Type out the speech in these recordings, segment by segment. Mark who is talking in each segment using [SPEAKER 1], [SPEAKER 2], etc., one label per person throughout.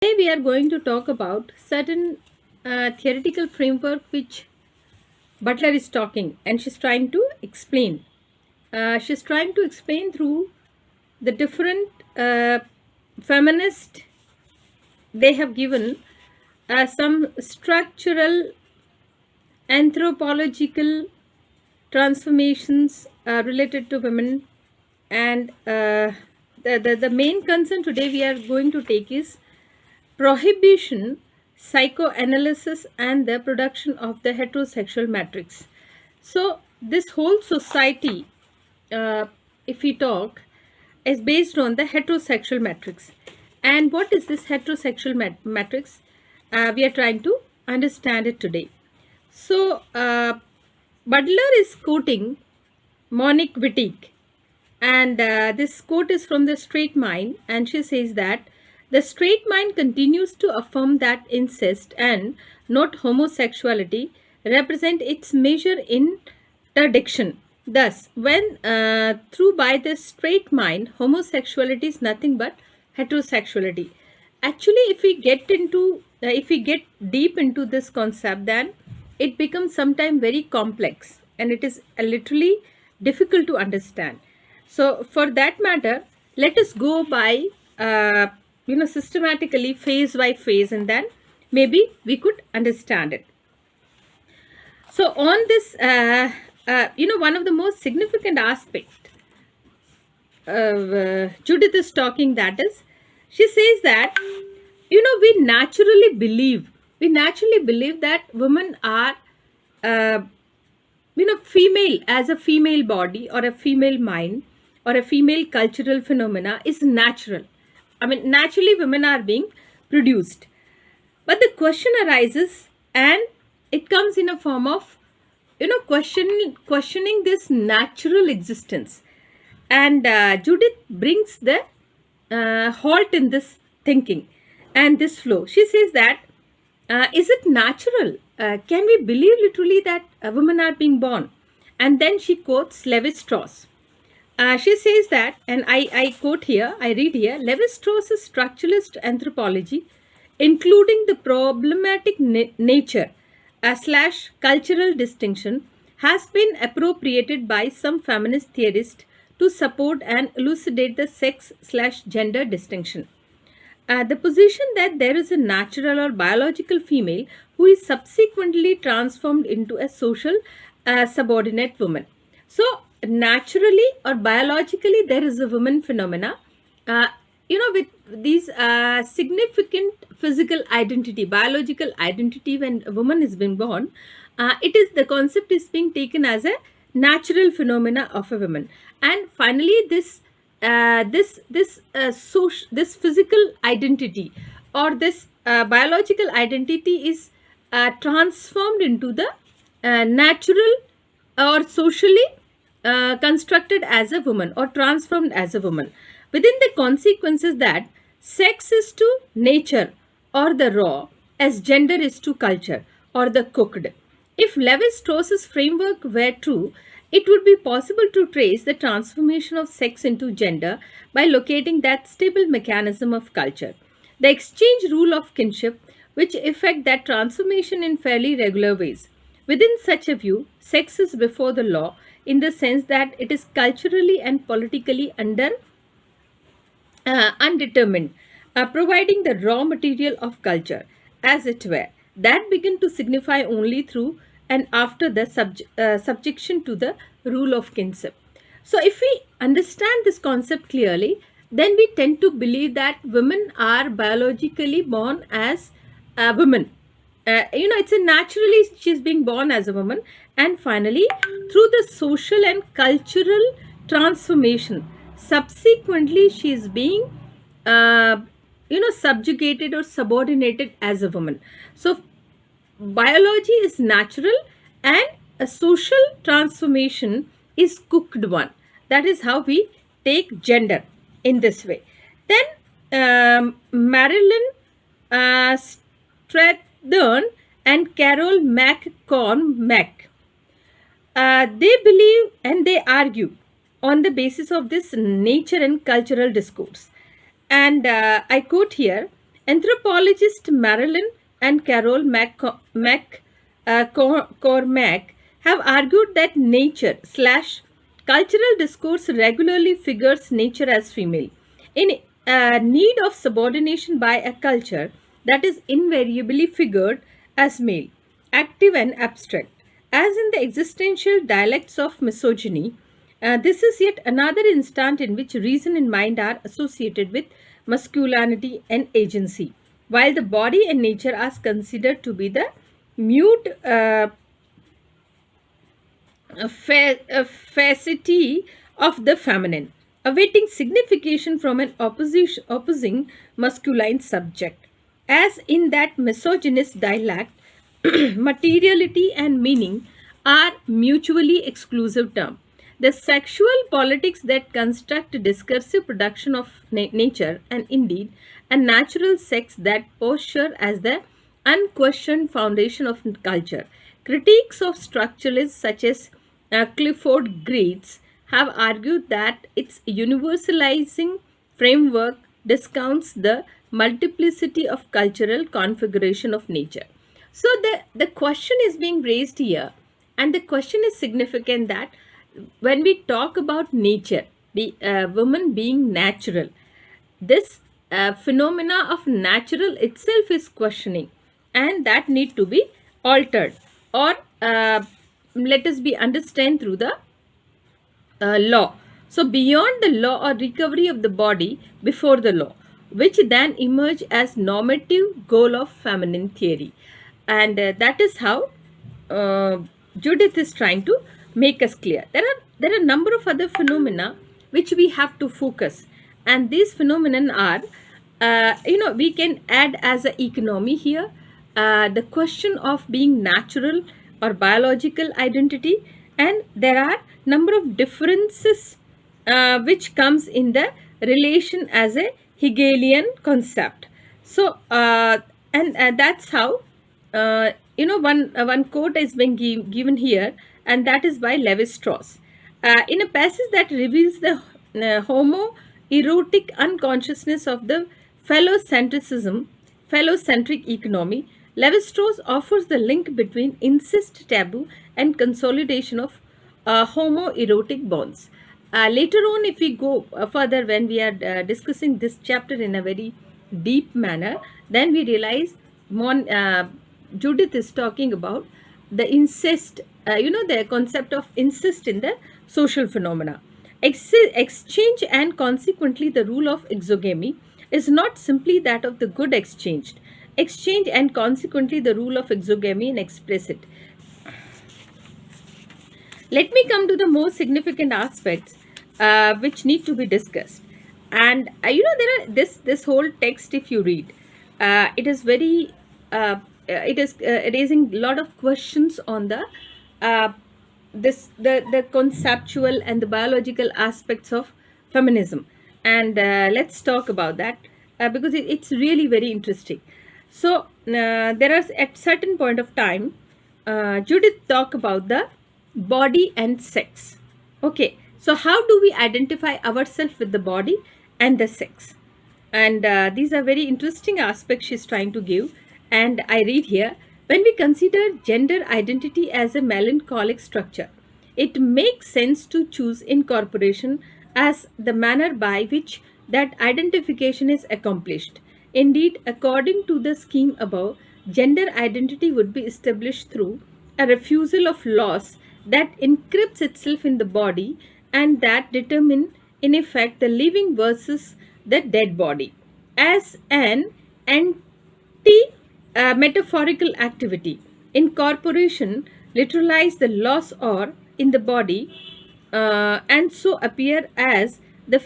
[SPEAKER 1] Today we are going to talk about certain theoretical framework which Butler is talking and she's trying to explain. She's trying to explain through the different feminist they have given some structural anthropological transformations related to women and the main concern today we are going to take is prohibition, psychoanalysis, and the production of the heterosexual matrix. So, this whole society, uh, if we talk, is based on the heterosexual matrix. And what is this heterosexual matrix? We are trying to understand it today. So, Butler is quoting Monique Wittig, and this quote is from The Straight Mind, and she says that the straight mind continues to affirm that incest and not homosexuality represent its major interdiction. Thus, when through by the straight mind, homosexuality is nothing but heterosexuality. Actually, if we get deep into this concept, then it becomes sometimes very complex and it is literally difficult to understand. So, for that matter, let us go by systematically phase by phase, and then maybe we could understand it. So, on this, one of the most significant aspects of Judith is talking, that is, she says that we naturally believe that women are uh, female, as a female body or a female mind or a female cultural phenomena is natural. I mean, naturally women are being produced, but the question arises, and it comes in a form of questioning this natural existence. And Judith brings the halt in this thinking and this flow. She says that is it natural? Can we believe literally that women are being born? And then she quotes Levi Strauss. She says that, and I quote here, I read here, Levi Strauss's structuralist anthropology, including the problematic nature slash cultural distinction, has been appropriated by some feminist theorists to support and elucidate the sex slash gender distinction. The position that there is a natural or biological female who is subsequently transformed into a social subordinate woman. So, naturally or biologically, there is a woman phenomena. With these significant physical identity, biological identity, when a woman is being born, it is the concept is being taken as a natural phenomena of a woman. And finally, this physical identity or this biological identity is transformed into the natural or socially constructed as a woman or transformed as a woman, within the consequences that sex is to nature or the raw as gender is to culture or the cooked. If Levi Strauss's framework were true, it would be possible to trace the transformation of sex into gender by locating that stable mechanism of culture, the exchange rule of kinship, which effect that transformation in fairly regular ways. Within such a view, sex is before the law in the sense that it is culturally and politically undetermined, providing the raw material of culture, as it were, that begin to signify only through and after the subjection to the rule of kinship. So, if we understand this concept clearly, then we tend to believe that women are biologically born as women. It's a naturally she's being born as a woman, and finally, through the social and cultural transformation, subsequently she is being subjugated or subordinated as a woman. So, biology is natural and a social transformation is cooked one. That is how we take gender in this way. Then Marilyn Strathern and Carol McCormack, they believe and they argue on the basis of this nature and cultural discourse. And I quote here, Anthropologist Marilyn and Carol Cormack have argued that nature slash cultural discourse regularly figures nature as female, in need of subordination by a culture that is invariably figured as male, active and abstract. As in the existential dialects of misogyny, this is yet another instant in which reason and mind are associated with masculinity and agency, while the body and nature are considered to be the mute facility of the feminine, awaiting signification from an opposing masculine subject. As in that misogynist dialect, materiality and meaning are mutually exclusive terms. The sexual politics that construct discursive production of nature, and indeed a natural sex that posture as the unquestioned foundation of culture. Critiques of structuralists such as Clifford Geertz have argued that its universalizing framework discounts the multiplicity of cultural configuration of nature. So the question is being raised here, and the question is significant that when we talk about nature, the woman being natural, this phenomena of natural itself is questioning, and that need to be altered, or let us be understand through the law. So beyond the law or recovery of the body before the law, which then emerge as normative goal of feminine theory. And that is how Judith is trying to make us clear. There are a number of other phenomena which we have to focus, and these phenomena are, we can add as an economy here, the question of being natural or biological identity, and there are number of differences which comes in the relation as a Hegelian concept. So and that's how one quote is being given here, and that is by Levi Strauss. In a passage that reveals the homoerotic unconsciousness of the phallocentric economy, Levi-Strauss offers the link between incest taboo and consolidation of homoerotic bonds. Later on, if we go further, when we are discussing this chapter in a very deep manner, then we realize Judith is talking about the incest, the concept of incest in the social phenomena. Exchange, and consequently the rule of exogamy, is not simply that of the good exchanged. Exchange and consequently the rule of exogamy and explicit. Let me come to the most significant aspects which need to be discussed. And there are this whole text, if you read, it is very it is raising a lot of questions on the the conceptual and the biological aspects of feminism, and let's talk about that because it's really very interesting. So there are, at certain point of time, Judith talk about the body and sex. Okay, so how do we identify ourselves with the body and the sex? And these are very interesting aspects she's trying to give. And I read here, when we consider gender identity as a melancholic structure, it makes sense to choose incorporation as the manner by which that identification is accomplished. Indeed, according to the scheme above, gender identity would be established through a refusal of loss that encrypts itself in the body and that determine, in effect, the living versus the dead body as an anti-metaphorical activity. Incorporation literalize the loss or in the body and so appear as the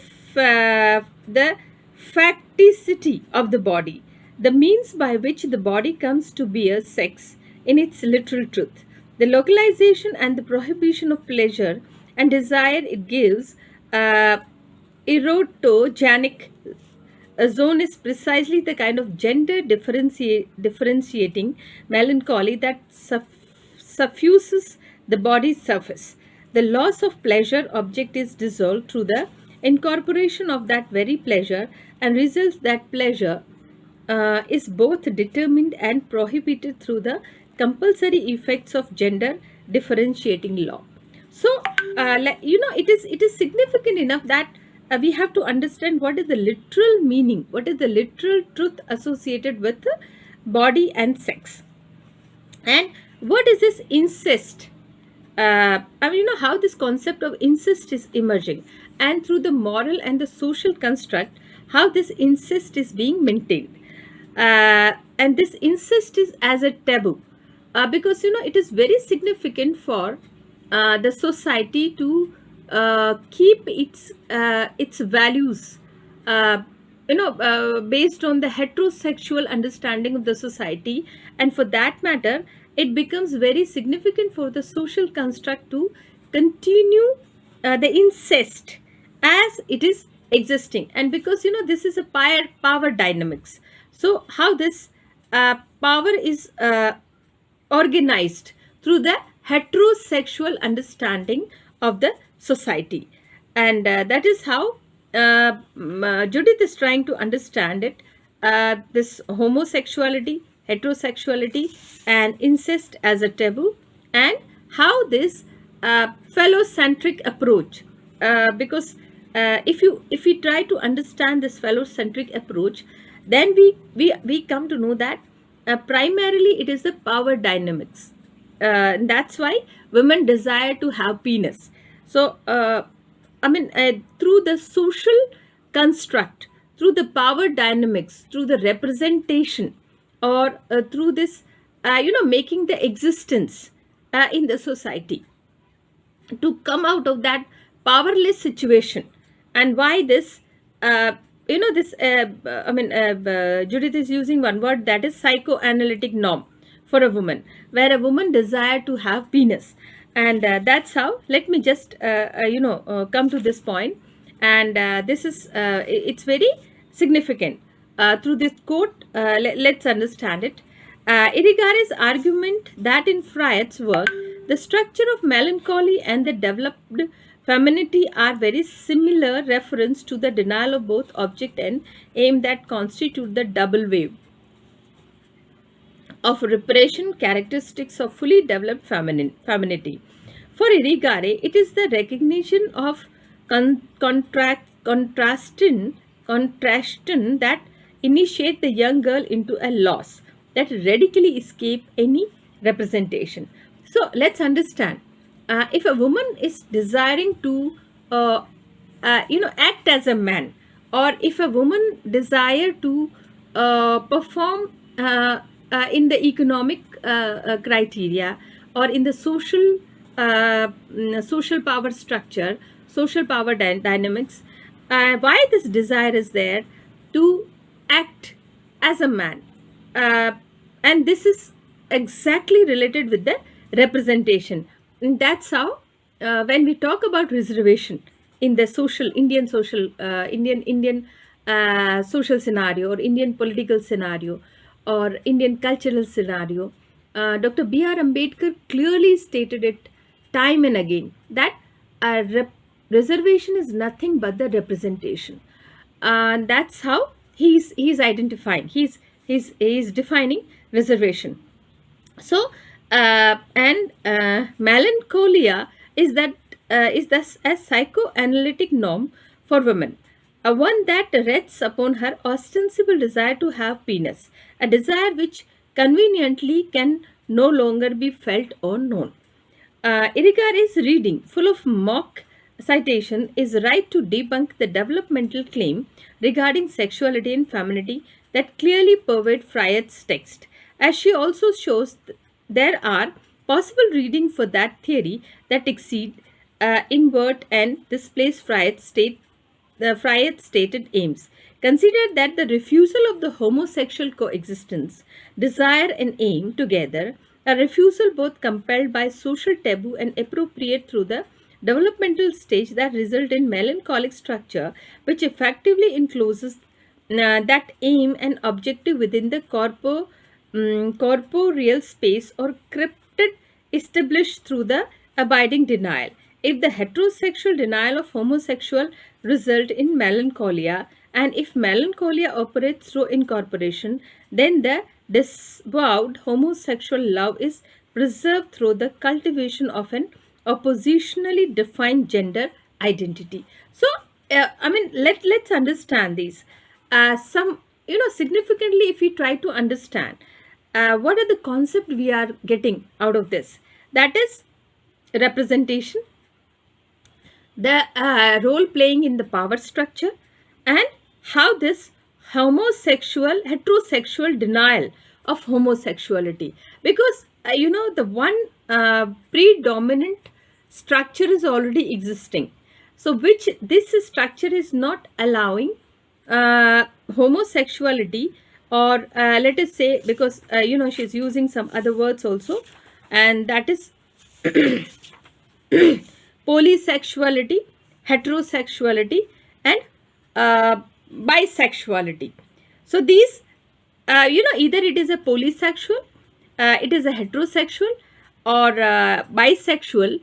[SPEAKER 1] facticity of the body, the means by which the body comes to bear sex in its literal truth. The localization and the prohibition of pleasure and desire it gives erotogenic zone is precisely the kind of gender differentiating melancholy that suffuses the body's surface. The loss of pleasure object is dissolved through the incorporation of that very pleasure, and results that pleasure is both determined and prohibited through the compulsory effects of gender differentiating law. So, it is significant enough that we have to understand what is the literal meaning, what is the literal truth associated with body and sex, and what is this incest. How this concept of incest is emerging, and through the moral and the social construct, how this incest is being maintained. And this incest is as a taboo, because it is very significant for the society to keep its values, based on the heterosexual understanding of the society, and for that matter, it becomes very significant for the social construct to continue the incest as it is existing. And because this is a power dynamics, so how this power is organized through the heterosexual understanding of the society, and that is how Judith is trying to understand it, this homosexuality, heterosexuality, and incest as a taboo, and how this phallocentric approach, because if we try to understand this phallocentric approach, then we come to know that primarily it is the power dynamics. That's why women desire to have penis. So through the social construct, through the power dynamics, through the representation, or through this making the existence in the society to come out of that powerless situation. And why this Judith is using one word, that is psychoanalytic norm for a woman, where a woman desire to have penis. And that's how, let me just come to this point. And this is it's very significant. Through this quote, let's understand it. Irigary's argument that in Freud's work, the structure of melancholy and the developed femininity are very similar reference to the denial of both object and aim that constitute the double wave of repression characteristics of fully developed femininity. For Irigare, it is the recognition of contrastion that initiate the young girl into a loss that radically escape any representation. So let's understand. If a woman is desiring to act as a man, or if a woman desire to perform in the economic criteria, or in the social power structure, social power dynamics, why this desire is there to act as a man, and this is exactly related with the representation. And that's how when we talk about reservation in the social Indian social social scenario, or Indian political scenario, or Indian cultural scenario, Dr. B.R. Ambedkar clearly stated it time and again that reservation is nothing but the representation. And that's how he's identifying, he's defining reservation. So melancholia is thus a psychoanalytic norm for women, one that rests upon her ostensible desire to have penis, a desire which conveniently can no longer be felt or known. Irigary's reading, full of mock citation, is right to debunk the developmental claim regarding sexuality and femininity that clearly pervade Freud's text, as she also shows there are possible readings for that theory that exceed, invert, and displace Freud's stated aims. Consider that the refusal of the homosexual coexistence, desire and aim together, a refusal both compelled by social taboo and appropriate through the developmental stage, that result in melancholic structure which effectively encloses that aim and objective within the corporeal space or cryptid established through the abiding denial. If the heterosexual denial of homosexual result in melancholia, And if melancholia operates through incorporation, then the disavowed homosexual love is preserved through the cultivation of an oppositionally defined gender identity. So, let's understand these. Some, significantly, if we try to understand what are the concept we are getting out of this, that is representation, the role playing in the power structure, and how this heterosexual denial of homosexuality, because the one predominant structure is already existing, so which this structure is not allowing homosexuality, or let us say, because she's using some other words also, and that is polysexuality, heterosexuality, and bisexuality. So these, either it is a polysexual, it is a heterosexual, or bisexual,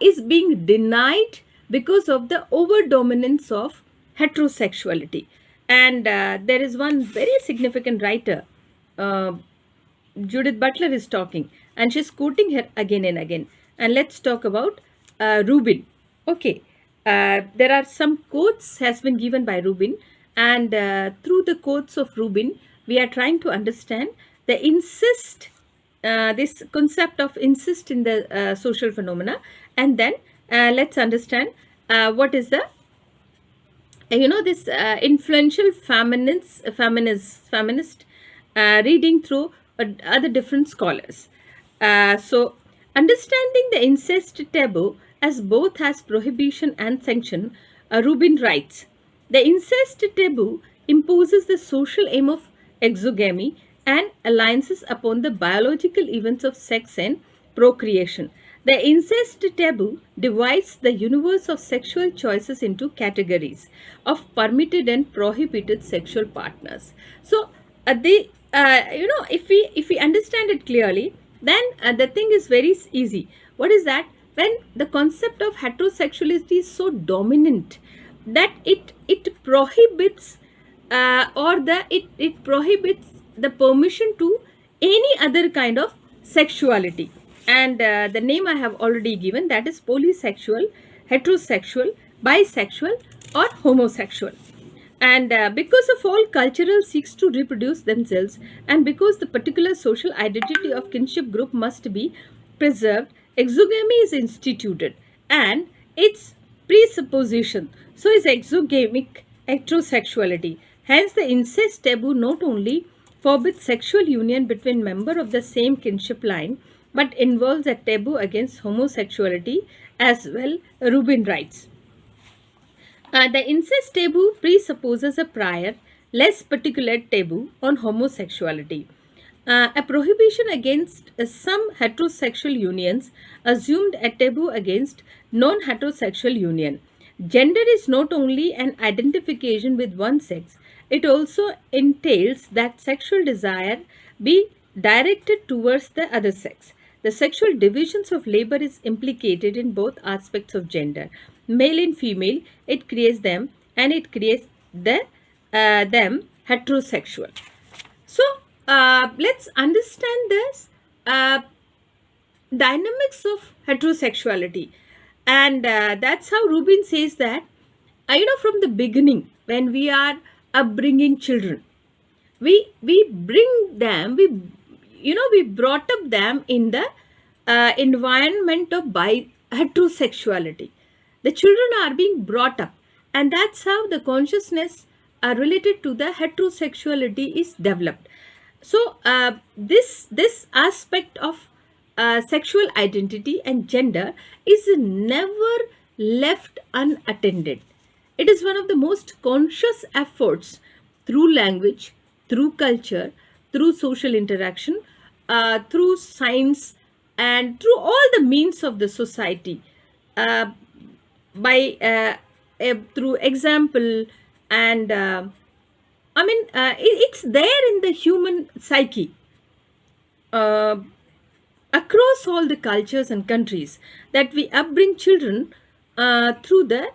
[SPEAKER 1] is being denied because of the over dominance of heterosexuality. And there is one very significant writer, Judith Butler is talking, and she's quoting her again and again. And let's talk about Rubin. Okay, there are some quotes has been given by Rubin, and through the quotes of Rubin, we are trying to understand the incest, this concept of incest in the social phenomena, and then let's understand what is the this influential feminist reading through other different scholars. So, understanding the incest taboo as both has prohibition and sanction, Rubin writes, the incest taboo imposes the social aim of exogamy and alliances upon the biological events of sex and procreation. The incest taboo divides the universe of sexual choices into categories of permitted and prohibited sexual partners. So, if we understand it clearly, then the thing is very easy. What is that? When the concept of heterosexuality is so dominant that it prohibits it prohibits the permission to any other kind of sexuality, and the name I have already given, that is polysexual, heterosexual, bisexual, or homosexual. And because of all cultural seeks to reproduce themselves, and because the particular social identity of kinship group must be preserved, exogamy is instituted, and its presupposition so is exogamic heterosexuality. Hence, the incest taboo not only forbids sexual union between members of the same kinship line, but involves a taboo against homosexuality as well, Rubin writes. The incest taboo presupposes a prior, less particular taboo on homosexuality. A prohibition against some heterosexual unions assumed a taboo against non-heterosexual union. Gender is not only an identification with one sex, it also entails that sexual desire be directed towards the other sex. The sexual divisions of labor is implicated in both aspects of gender. Male and female, it creates them, and it creates them heterosexual. So, let's understand this dynamics of heterosexuality, and that's how Rubin says that from the beginning, when we are upbringing children, we bring them, we brought up them in the environment of heterosexuality. The children are being brought up, and that's how the consciousness related to the heterosexuality is developed. So this aspect of sexual identity and gender is never left unattended. It is one of the most conscious efforts through language, through culture, through social interaction, through science, and through all the means of the society, through example, and it's there in the human psyche across all the cultures and countries, that we upbring children through the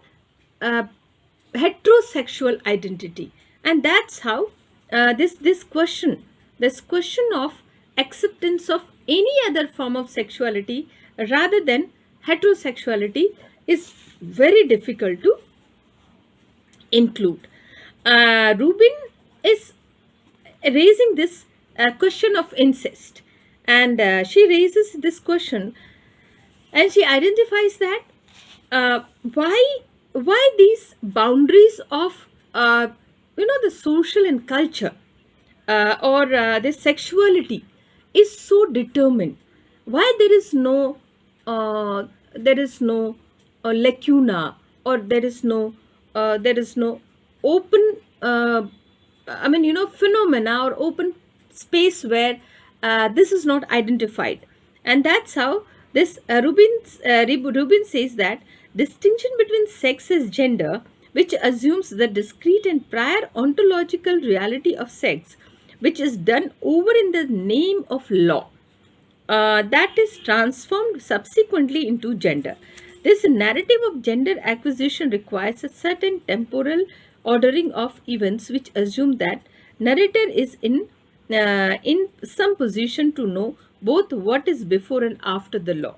[SPEAKER 1] heterosexual identity. And that's how this question of acceptance of any other form of sexuality rather than heterosexuality is very difficult to include. Rubin is raising this question of incest, and she raises this question, and she identifies that uh, why these boundaries of the social and culture or the sexuality is so determined, why uh, there is no lacuna, or there is no open phenomena or open space where this is not identified. And that's how this Rubin says that distinction between sex as gender, which assumes the discrete and prior ontological reality of sex, which is done over in the name of law, that is transformed subsequently into gender. This narrative of gender acquisition requires a certain temporal ordering of events, which assume that narrator is in some position to know both what is before and after the law.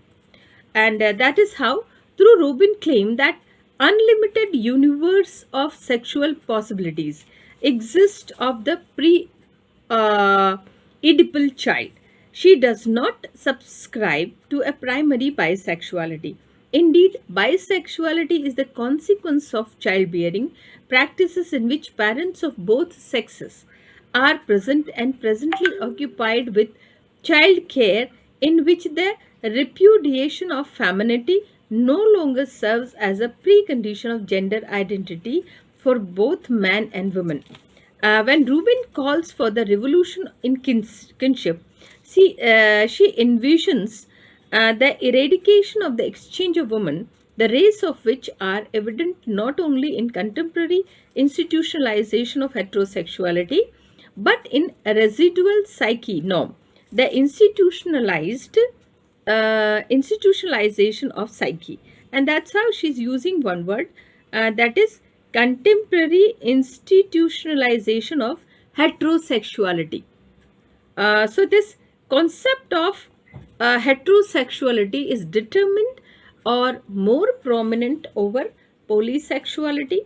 [SPEAKER 1] And that is how, through Rubin claimed that unlimited universe of sexual possibilities exist of the Oedipal child. She does not subscribe to a primary bisexuality. Indeed, bisexuality is the consequence of childbearing practices in which parents of both sexes are present and presently occupied with child care, in which the repudiation of femininity no longer serves as a precondition of gender identity for both man and woman. When Rubin calls for the revolution in kinship, she envisions the eradication of the exchange of women, the race of which are evident not only in contemporary institutionalization of heterosexuality, but in a residual psyche norm, the institutionalization of psyche. And that's how she's using one word, that is contemporary institutionalization of heterosexuality. So this concept of heterosexuality is determined or more prominent over polysexuality,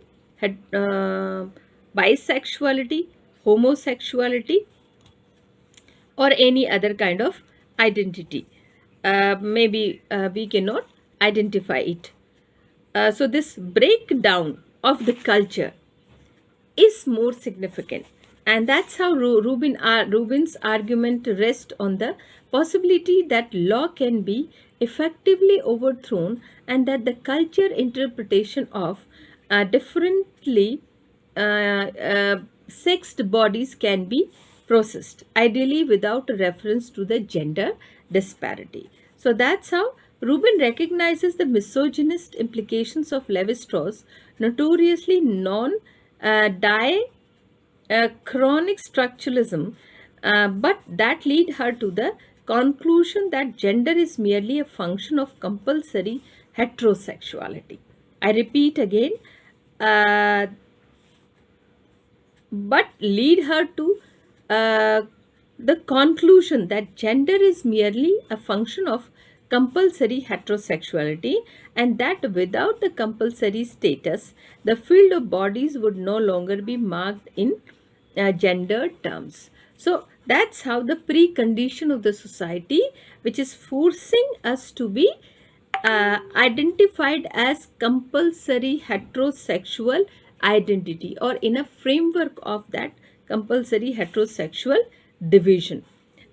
[SPEAKER 1] bisexuality, homosexuality, or any other kind of identity. Maybe we cannot identify it. So this breakdown of the culture is more significant, and that's how Rubin's argument rests on the possibility that law can be effectively overthrown, and that the culture interpretation of differently sexed bodies can be processed, ideally without a reference to the gender disparity. So that's how Rubin recognizes the misogynist implications of Levi-Strauss' notoriously non-diachronic structuralism, but that lead her to the conclusion that gender is merely a function of compulsory heterosexuality. I repeat again, but lead her to the conclusion that gender is merely a function of compulsory heterosexuality, and that without the compulsory status, the field of bodies would no longer be marked in gender terms. So that's how the precondition of the society, which is forcing us to be identified as compulsory heterosexual identity, or in a framework of that compulsory heterosexual division.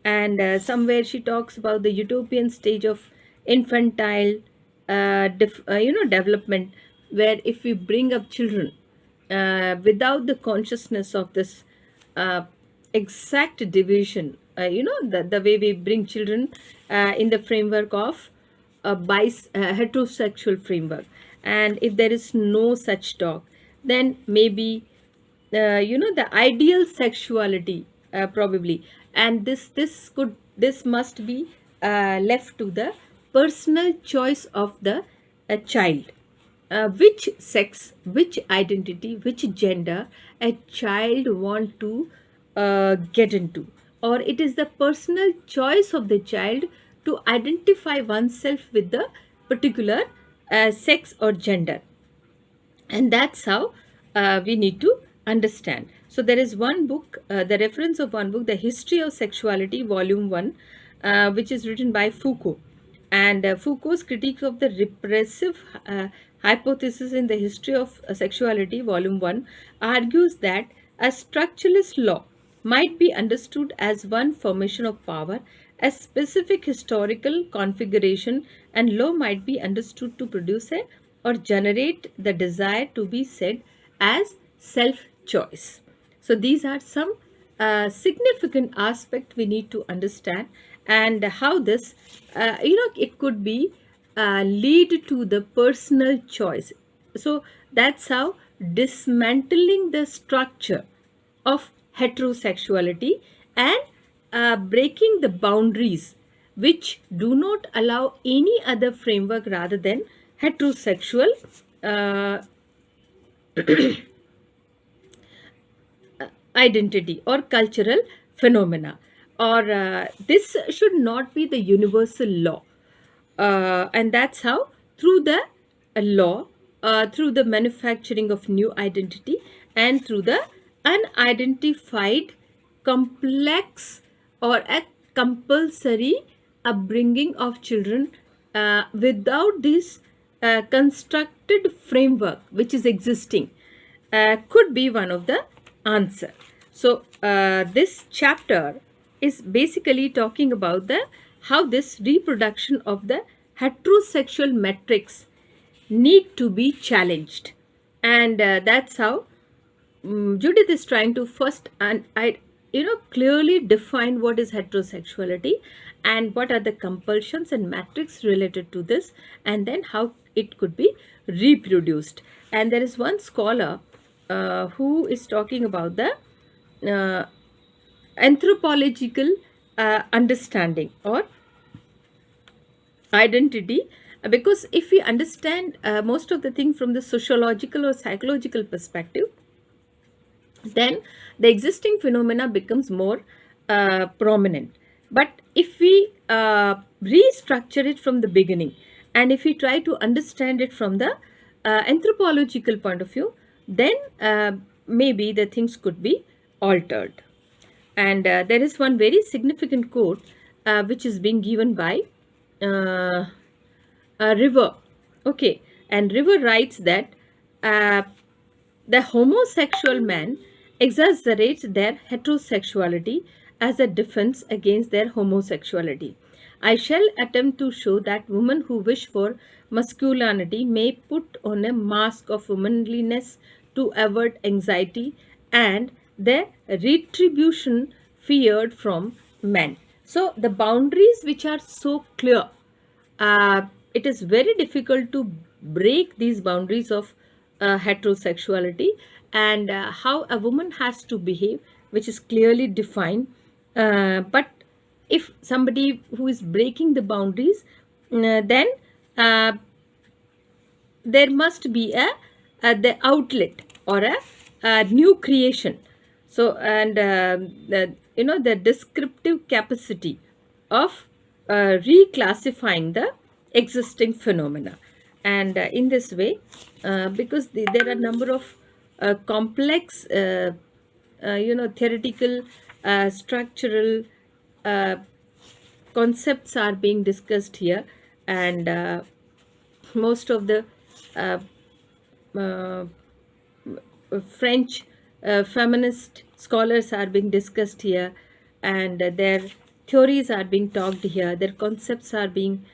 [SPEAKER 1] And somewhere she talks about the utopian stage of infantile development, where if we bring up children without the consciousness of this exact division, the way we bring children in the framework of a heterosexual framework, and if there is no such talk, then maybe the ideal sexuality probably, and this must be left to the personal choice of the child. which sex, which identity, which gender a child want to get into, or it is the personal choice of the child to identify oneself with the particular sex or gender. And that's how we need to understand. So there is one book, the reference of one book, The History of Sexuality, Volume 1, which is written by Foucault. And Foucault's critique of the repressive hypothesis in The History of Sexuality, Volume 1, argues that a structuralist law might be understood as one formation of power, a specific historical configuration, and law might be understood to produce a or generate the desire to be said as self-choice. So these are some significant aspect we need to understand, and how this, it could be lead to the personal choice. So that's how dismantling the structure of heterosexuality and breaking the boundaries which do not allow any other framework rather than heterosexual uh, identity or cultural phenomena, or this should not be the universal law. And that's how, through the law, through the manufacturing of new identity, and through the unidentified complex or a compulsory upbringing of children, without this constructed framework which is existing, could be one of the answer. So this chapter is basically talking about the how this reproduction of the heterosexual matrix need to be challenged, and that's how Judith is trying to first and clearly define what is heterosexuality and what are the compulsions and matrix related to this, and then how it could be reproduced. And there is one scholar who is talking about the uh, anthropological understanding or identity, because if we understand most of the thing from the sociological or psychological perspective, then the existing phenomena becomes more prominent. But if we restructure it from the beginning, and if we try to understand it from the anthropological point of view, then maybe the things could be altered. And there is one very significant quote which is being given by uh, River. Okay, and River writes that uh, the homosexual man exaggerates their heterosexuality as a defense against their homosexuality. I shall attempt to show that women who wish for masculinity may put on a mask of womanliness to avert anxiety and the retribution feared from men. So, the boundaries which are so clear, it is very difficult to break these boundaries of heterosexuality, and how a woman has to behave, which is clearly defined. But if somebody who is breaking the boundaries, then uh, there must be the outlet or a new creation. So, and the descriptive capacity of reclassifying the existing phenomena. And in this way, because there are a number of complex theoretical structural uh, concepts are being discussed here, and most of the uh, uh, French feminist scholars are being discussed here, and their theories are being talked here, their concepts are being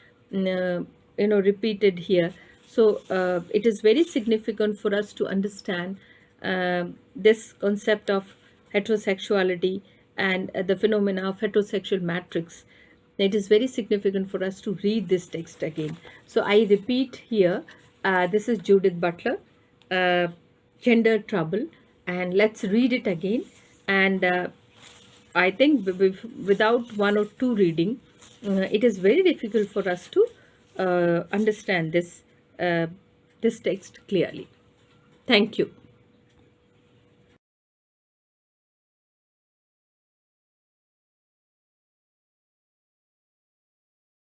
[SPEAKER 1] repeated here. So it is very significant for us to understand this concept of heterosexuality and the phenomena of heterosexual matrix. It is very significant for us to read this text again. So I repeat here, this is Judith Butler, Gender Trouble, and let's read it again. And I think without one or two reading, it is very difficult for us to understand this this text clearly. Thank you.